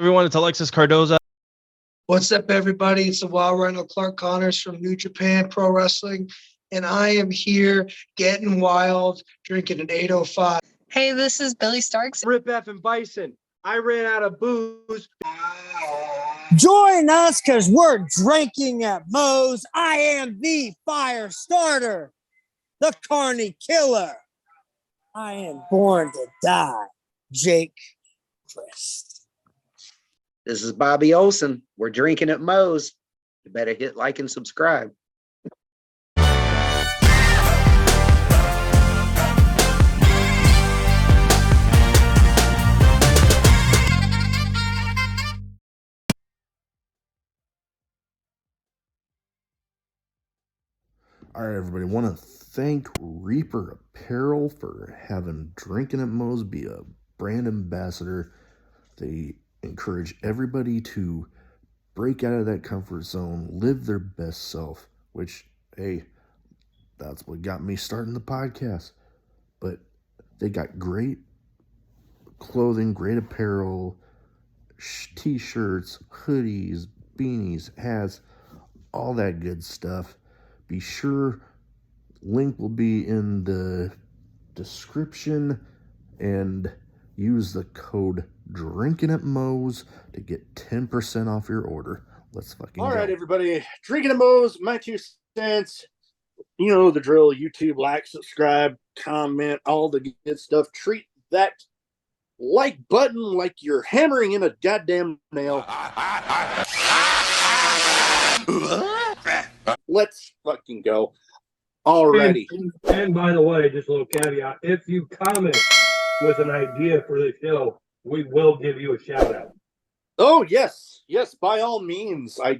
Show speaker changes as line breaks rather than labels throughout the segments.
Everyone, it's Alexis Cardoza.
What's up, everybody? It's the Wild Rhino Clark Connors from New Japan Pro Wrestling, and I am here getting wild, drinking an 805.
Hey, this is Billy Starks.
Rip F and Bison. I ran out of booze.
Join us because we're drinking at Moe's. I am the fire starter, the Carney Killer. I am born to die, Jake Christ.
This is Bobby Olson. We're drinking at Moe's. You better hit like and subscribe.
All right, everybody. Want to thank Reaper Apparel for having Drinking at Moe's be a brand ambassador. They encourage everybody to break out of that comfort zone, live their best self, which, hey, that's what got me starting the podcast. But they got great clothing, great apparel, t-shirts, hoodies, beanies, hats, all that good stuff. Be sure, link will be in the description, and use the code Drinking at Moe's to get 10% off your order. Let's fucking
All
go.
right, everybody. Drinking at Moe's, my 2 cents. You know the drill. YouTube, like, subscribe, comment, all the good stuff. Treat that like button like you're hammering in a goddamn nail. Let's fucking go. Alrighty.
And by the way, just a little caveat, if you comment with an idea for the show, we will give you a shout out.
Oh, yes. Yes, by all means. I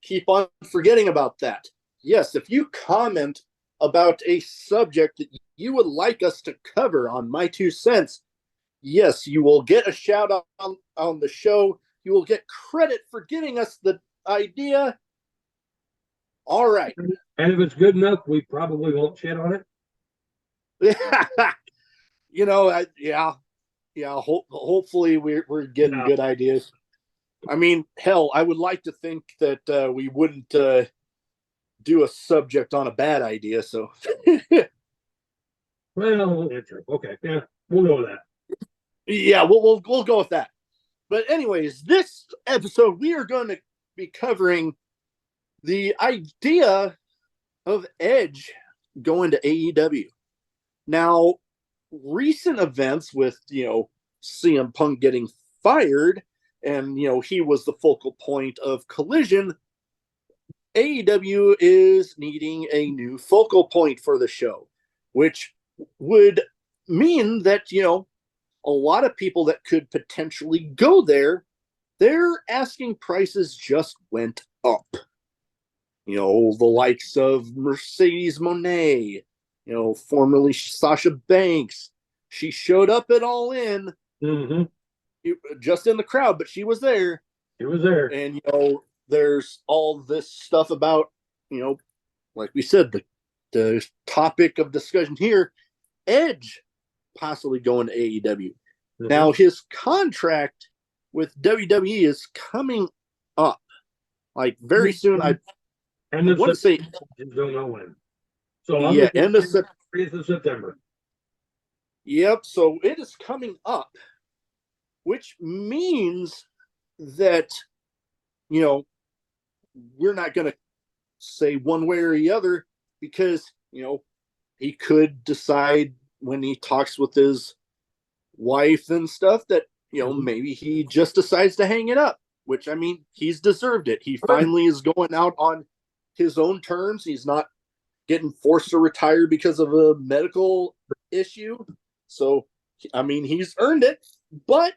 keep on forgetting about that. Yes, if you comment about a subject that you would like us to cover on My 2 Cents, yes, you will get a shout out on the show. You will get credit for giving us the idea. All right.
And if it's good enough, we probably won't shit on it.
You know, hopefully we're getting good ideas. I mean, hell, I would like to think that we wouldn't do a subject on a bad idea. So,
Well, okay, yeah, we'll go with that.
Yeah, we'll go with that. But anyways, this episode we are going to be covering the idea of Edge going to AEW. Now, recent events with, CM Punk getting fired and, he was the focal point of Collision, AEW is needing a new focal point for the show, which would mean that, a lot of people that could potentially go there, their asking prices just went up. The likes of Mercedes Moné, formerly Sasha Banks. She showed up at All In, just in the crowd, but she was there.
She was there.
And, there's all this stuff about, like we said, the topic of discussion here, Edge possibly going to AEW. Now, his contract with WWE is coming up, like, very soon. I want to say,
don't know when. So
end of
September.
Yep. So it is coming up, which means that, we're not going to say one way or the other because, he could decide when he talks with his wife and stuff that, maybe he just decides to hang it up, which, I mean, he's deserved it. He finally is going out on his own terms. He's not getting forced to retire because of a medical issue. So, I mean, he's earned it, but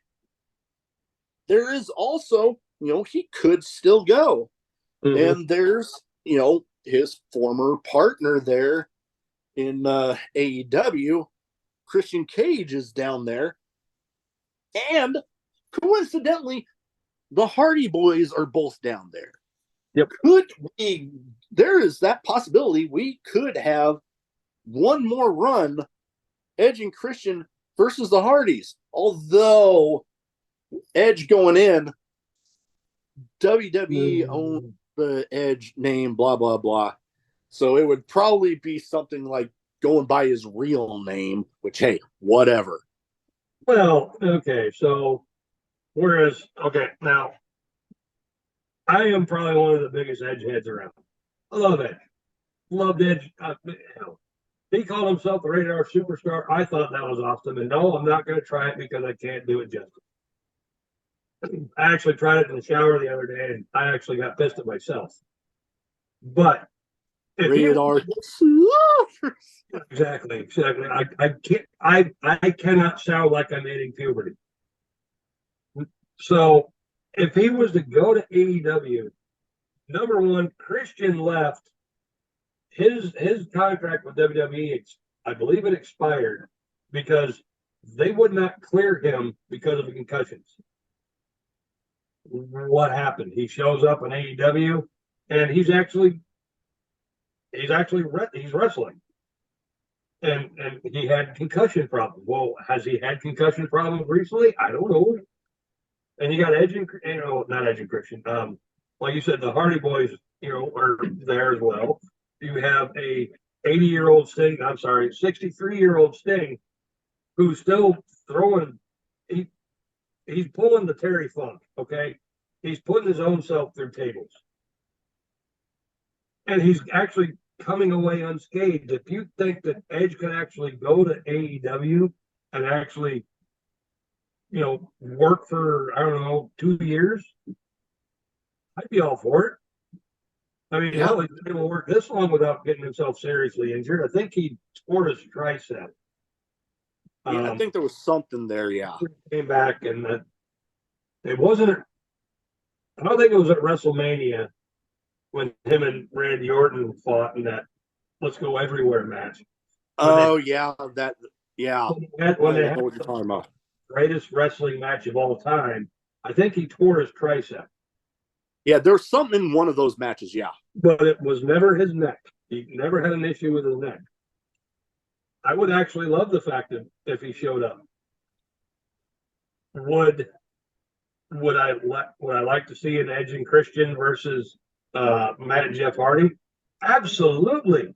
there is also, he could still go. And there's, his former partner there in AEW, Christian Cage, is down there. And coincidentally, the Hardy Boys are both down there.
Yep.
There is that possibility we could have one more run, Edge and Christian versus the Hardys. Although Edge going in, WWE owns the Edge name, blah, blah, blah. So it would probably be something like going by his real name, which, hey, whatever.
Well, okay, so now I am probably one of the biggest Edge heads around. I love Edge. Loved Edge. Hell, he called himself the Radar Superstar. I thought that was awesome. And no, I'm not going to try it because I can't do it justice. I actually tried it in the shower the other day, and I actually got pissed at myself. But if
Radar.
exactly. I cannot sound like I'm hitting puberty. So if he was to go to AEW, number one, Christian left. His contract with WWE, I believe it expired because they would not clear him because of concussions. What happened? He shows up in AEW, and he's wrestling, and he had concussion problems. Well, has he had concussion problems recently? I don't know. And you got Edge and not Edge and Christian. Like you said, the Hardy Boys, are there as well. You have a 80-year-old Sting. I'm sorry, 63-year-old Sting, who's still throwing. He's pulling the Terry Funk. Okay, he's putting his own self through tables, and he's actually coming away unscathed. If you think that Edge can actually go to AEW and actually, work for, I don't know, 2 years, I'd be all for it. I mean, hell, he's been able to work this long without getting himself seriously injured. I think he tore his tricep.
Yeah, I think there was something there, yeah.
Came back, and it wasn't, I don't think it was at WrestleMania when him and Randy Orton fought in that Let's Go Everywhere match.
When
they
had what you're talking about.
Greatest wrestling match of all time, I think he tore his tricep.
Yeah, there's something in one of those matches, yeah.
But it was never his neck. He never had an issue with his neck. I would actually love the fact that if he showed up. Would I like to see an Edge and Christian versus Matt and Jeff Hardy? Absolutely.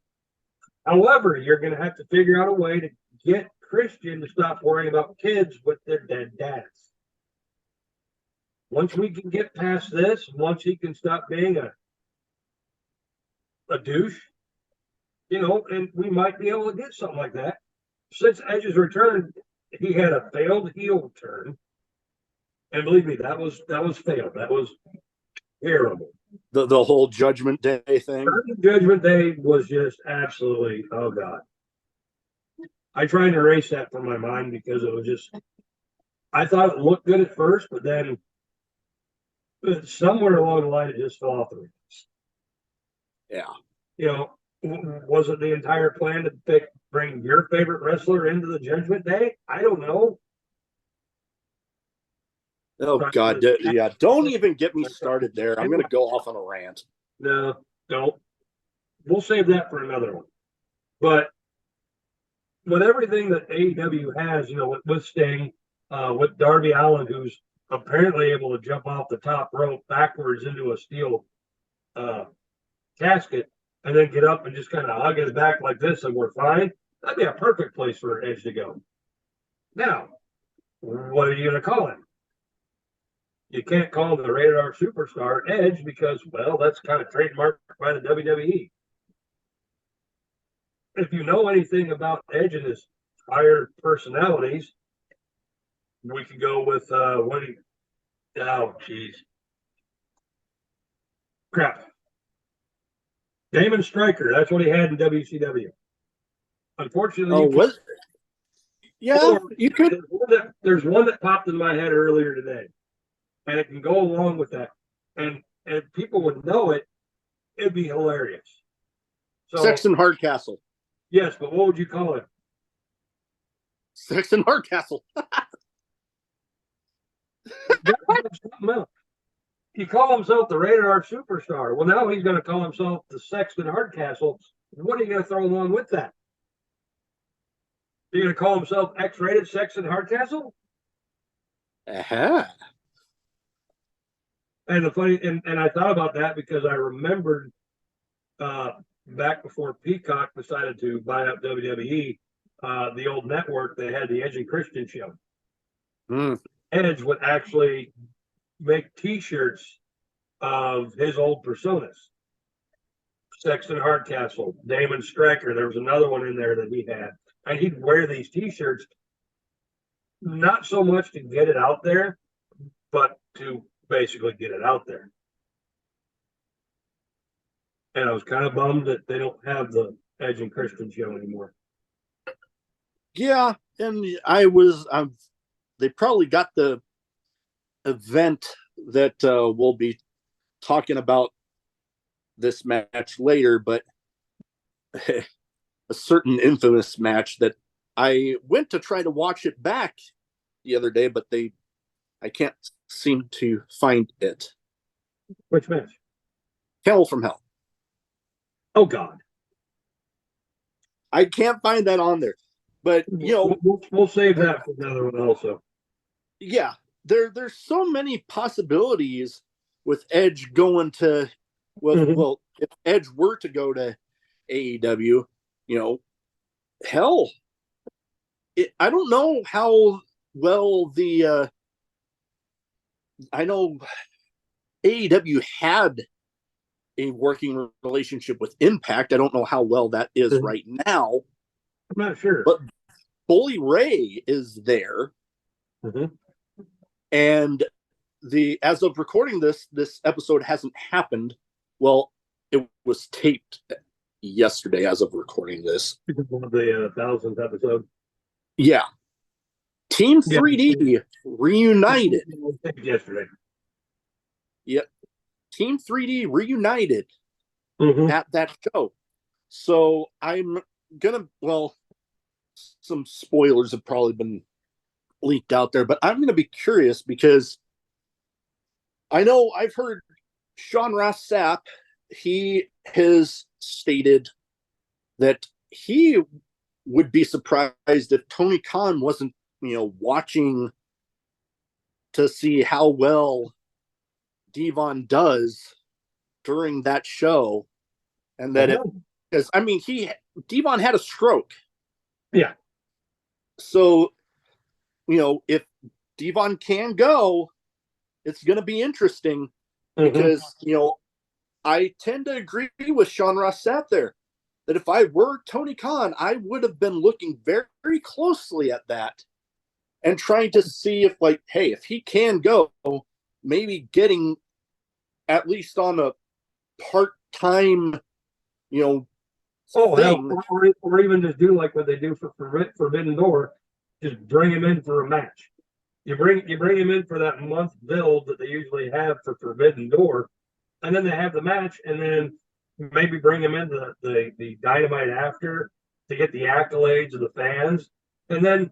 However, you're going to have to figure out a way to get Christian to stop worrying about kids with their dead dads. Once we can get past this, once he can stop being a douche, and we might be able to get something like that. Since Edge's return, he had a failed heel turn. And believe me, that was failed. That was terrible.
The whole Judgment Day thing.
Judgment Day was just absolutely, oh God. I tried to erase that from my mind because it was just, I thought it looked good at first, but then somewhere along the line it just fell off the rails.
Yeah.
Was it the entire plan to bring your favorite wrestler into the Judgment Day? I don't know.
Oh God, yeah! Don't even get me started there. I'm going to go off on a rant.
No, don't. We'll save that for another one. But with everything that AEW has, with Sting, with Darby Allin, who's apparently able to jump off the top rope backwards into a steel casket, and then get up and just kind of hug his back like this, and we're fine. That'd be a perfect place for Edge to go. Now, what are you going to call him? You can't call him the Radar Superstar Edge because, well, that's kind of trademarked by the WWE. If you know anything about Edge and his higher personalities, we could go with Damon Stryker. That's what he had in WCW. Unfortunately,
you could.
There's one that popped in my head earlier today, and it can go along with that. And if people would know it, it'd be hilarious. So,
Sexton Hardcastle.
Yes, but what would you call it?
Sexton Hardcastle.
He called himself the Radar Superstar. Well, now he's going to call himself the Sexton Hardcastle. What are you going to throw along with that? You're going to call himself X-rated Sexton Hardcastle?
Uh-huh.
And the funny, and I thought about that because I remembered back before Peacock decided to buy up WWE, the old network, they had the Edge and Christian show.
Mm.
Edge would actually make T-shirts of his old personas. Sexton Hardcastle, Damon Stryker. There was another one in there that he had, and he'd wear these T-shirts, not so much to get it out there, but to basically get it out there. And I was kind of bummed that they don't have the Edge and Christian show anymore.
Yeah, and they probably got the event that we'll be talking about this match later, but a certain infamous match that I went to try to watch it back the other day, but I can't seem to find it.
Which match?
Hell from Hell.
Oh God,
I can't find that on there. But
we'll save that for another one also.
Yeah, there's so many possibilities with Edge going to well, if Edge were to go to AEW, hell, I don't know how well I know AEW had a working relationship with Impact. I don't know how well that is right now.
I'm not sure.
But Bully Ray is there. And as of recording this episode hasn't happened. Well, it was taped yesterday as of recording this.
The 1000th episode.
Yeah. Team 3D reunited.
Yesterday.
Yep. Team 3D reunited
Mm-hmm.
at that show. So I'm gonna, some spoilers have probably been leaked out there, but I'm gonna be curious because I know I've heard Sean Ross Sapp, he has stated that he would be surprised if Tony Khan wasn't, watching to see how well Devon does during that show, and that because Devon had a stroke.
Yeah.
So, if Devon can go, it's going to be interesting because, I tend to agree with Sean Ross Sapp there that if I were Tony Khan, I would have been looking very, very closely at that and trying to see if, hey, if he can go, maybe getting at least on a part-time, thing.
Hell, or even just do like what they do for Forbidden Door, just bring him in for a match. You bring him in for that month build that they usually have for Forbidden Door, and then they have the match, and then maybe bring him in the Dynamite after to get the accolades of the fans, and then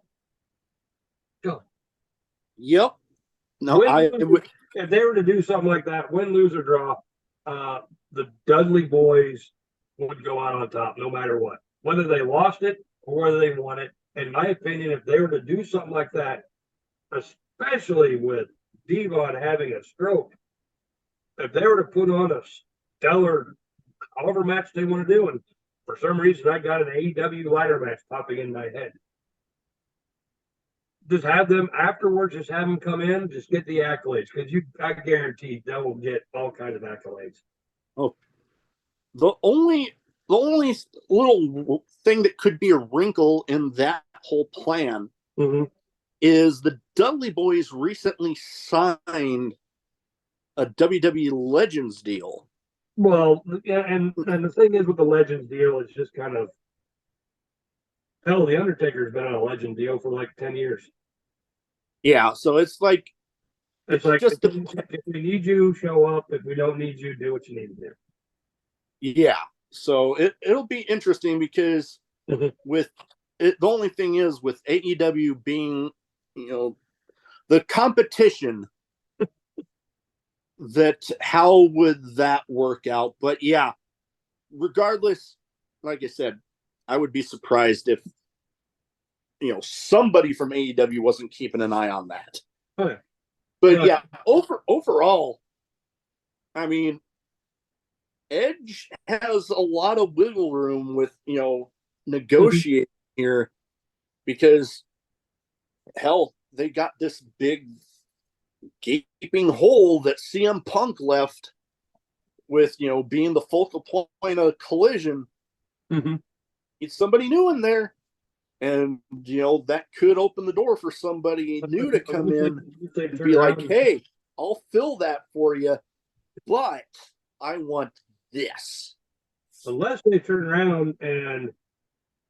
go.
Yep. No,
if they were to do something like that, win, lose, or draw, the Dudley Boys would go out on top no matter what, whether they lost it or whether they won it. In my opinion, if they were to do something like that, especially with Devon having a stroke, if they were to put on a stellar however match they want to do, and for some reason I got an AEW ladder match popping in my head, just have them afterwards, just have them come in, just get the accolades, because I guarantee they will get all kinds of accolades.
Oh, the only little thing that could be a wrinkle in that whole plan is the Dudley Boys recently signed a WWE Legends deal.
Well, yeah, and the thing is with the Legends deal, it's just kind of, hell, the Undertaker's been on a Legend deal for like 10 years.
Yeah, so it's like
just if we need you, show up. If we don't need you, do what you need to do.
Yeah, so it'll be interesting because with it, the only thing is with AEW being, the competition, that how would that work out? But yeah, regardless, like I said, I would be surprised if somebody from AEW wasn't keeping an eye on that.
Oh, yeah.
But yeah, overall, I mean, Edge has a lot of wiggle room with, negotiating here because, hell, they got this big gaping hole that CM Punk left with, being the focal point of Collision.
Mm-hmm.
It's somebody new in there. And, that could open the door for somebody new to come in and be like, hey, I'll fill that for you, but I want this.
Unless they turn around and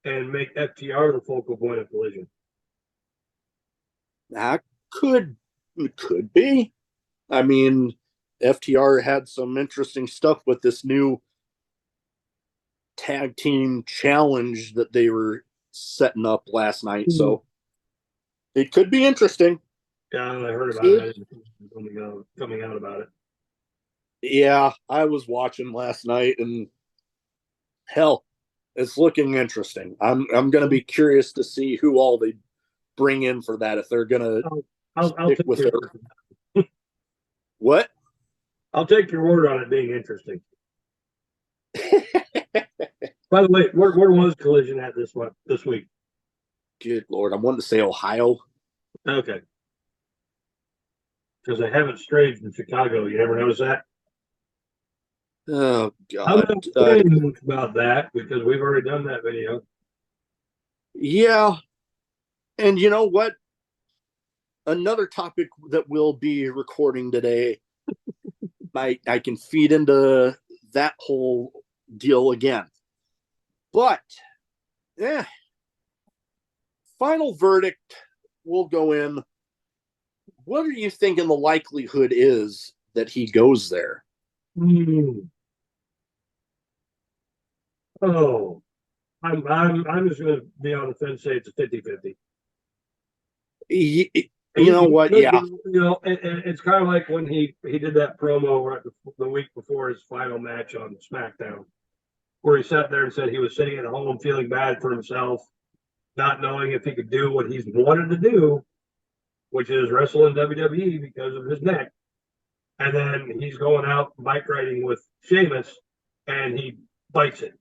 make FTR the focal point of Collision.
That could be. I mean, FTR had some interesting stuff with this new tag team challenge that they were setting up last night. So it could be interesting.
Yeah, I heard about it. I didn't know coming out about it.
Yeah, I was watching last night, and hell, it's looking interesting. I'm going to be curious to see who all they bring in for that. If they're going to
I'll
stick
take
with
your
it. What?
I'll take your word on it being interesting. By the way, where was Collision at this week?
Good Lord, I wanted to say Ohio.
Okay. Because I haven't strayed from Chicago. You ever notice that?
Oh
I'm
God.
not saying about that because we've already done that video.
Yeah. And you know what? Another topic that we'll be recording today, I can feed into that whole deal again. But, final verdict will go in. What are you thinking the likelihood is that he goes there?
Oh, I'm just going to be on the fence. Say it's a 50-50.
You know what? Yeah.
It's kind of like when he did that promo right the week before his final match on SmackDown, where he sat there and said he was sitting at home feeling bad for himself, not knowing if he could do what he's wanted to do, which is wrestle in WWE because of his neck. And then he's going out bike riding with Sheamus, and he bites it.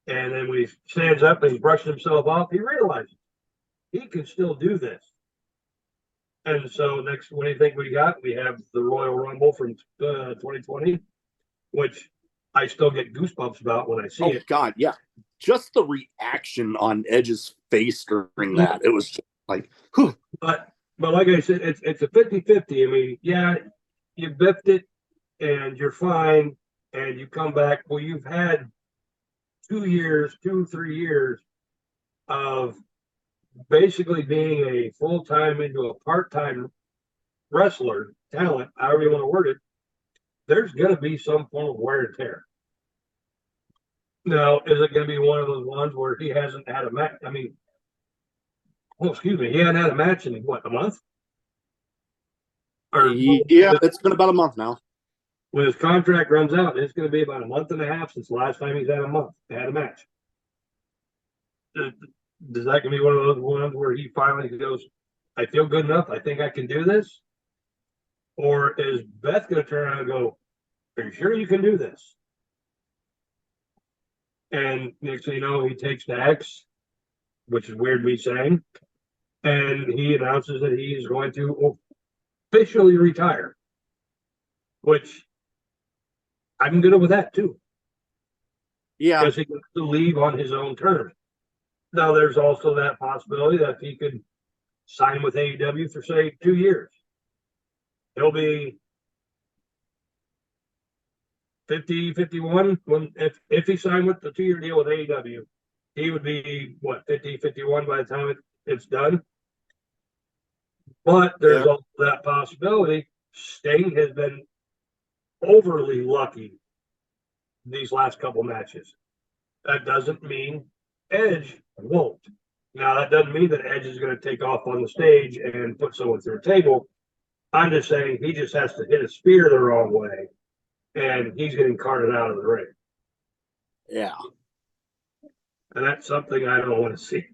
And then when he stands up and he's brushing himself off, he realizes he can still do this. And so next, what do you think we got? We have the Royal Rumble from 2020, which I still get goosebumps about when I see it.
Oh God, yeah. Just the reaction on Edge's face during that, it was just like, whew.
But like I said, it's a 50-50. I mean, yeah, you biffed it and you're fine, and you come back. Well, you've had 3 years of basically being a full-time into a part-time wrestler, talent, however you want to word it. There's going to be some form of wear and tear. Now, is it going to be one of those ones where he hasn't had a match? I mean, he hadn't had a match in what, a month?
Yeah, it's been about a month now.
When his contract runs out, it's going to be about a month and a half since the last time he's had a match. Is that going to be one of those ones where he finally goes, I feel good enough, I think I can do this? Or is Beth going to turn around and go, are you sure you can do this? And next thing you know, he takes the X, which is weird me saying, and he announces that he is going to officially retire, which I'm good with that too.
Yeah.
Because he gets to leave on his own terms. Now, there's also that possibility that he could sign with AEW for, say, 2 years. He'll be 50, 51 if he signed with the 2-year deal with AEW. He would be, 50, 51 by the time it's done. But there's also that possibility. Sting has been overly lucky these last couple matches. That doesn't mean Edge won't. Now, that doesn't mean that Edge is going to take off on the stage and put someone through a table. I'm just saying he just has to hit a spear the wrong way, and he's getting carted out of the ring.
Yeah.
And that's something I don't want to see.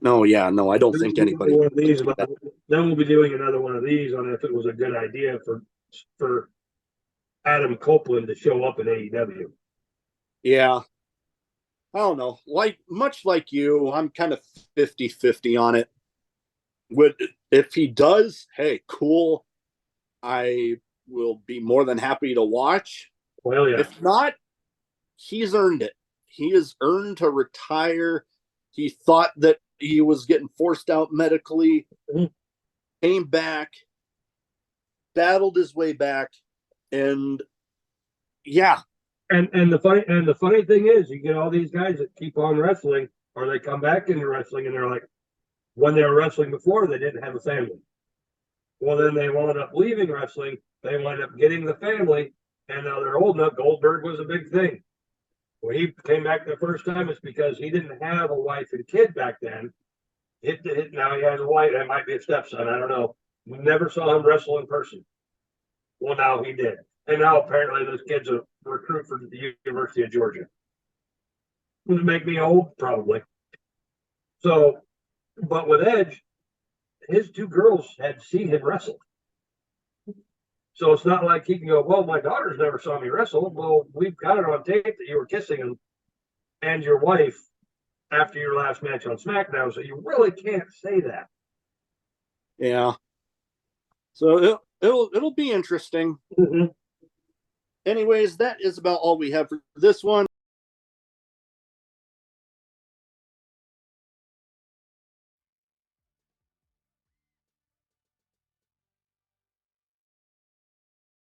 No, I don't think anybody.
One of these, then we'll be doing another one of these on if it was a good idea for Adam Copeland to show up in AEW.
Yeah. I don't know. Much like you, I'm kind of 50-50 on it. If he does, hey, cool. I will be more than happy to watch.
Well, yeah.
If not, he's earned it. He has earned to retire. He thought that he was getting forced out medically, came back, battled his way back, and yeah.
And the funny thing is, you get all these guys that keep on wrestling, or they come back into wrestling, and they're like, when they were wrestling before, they didn't have a family. Well, then they wound up leaving wrestling. They wind up getting the family, and now they're old enough. Goldberg was a big thing. When he came back the first time, it's because he didn't have a wife and kid back then. Now he has a wife. That might be a stepson. I don't know. We never saw him wrestle in person. Well, now he did. And now apparently this kid's a recruit for the University of Georgia. Would make me old, probably. So, but with Edge, his two girls had seen him wrestle. So it's not like he can go, well, my daughters never saw me wrestle. Well, we've got it on tape that you were kissing him and your wife after your last match on SmackDown. So you really can't say that.
Yeah. So it'll be interesting.
Mm-hmm.
Anyways, that is about all we have for this one.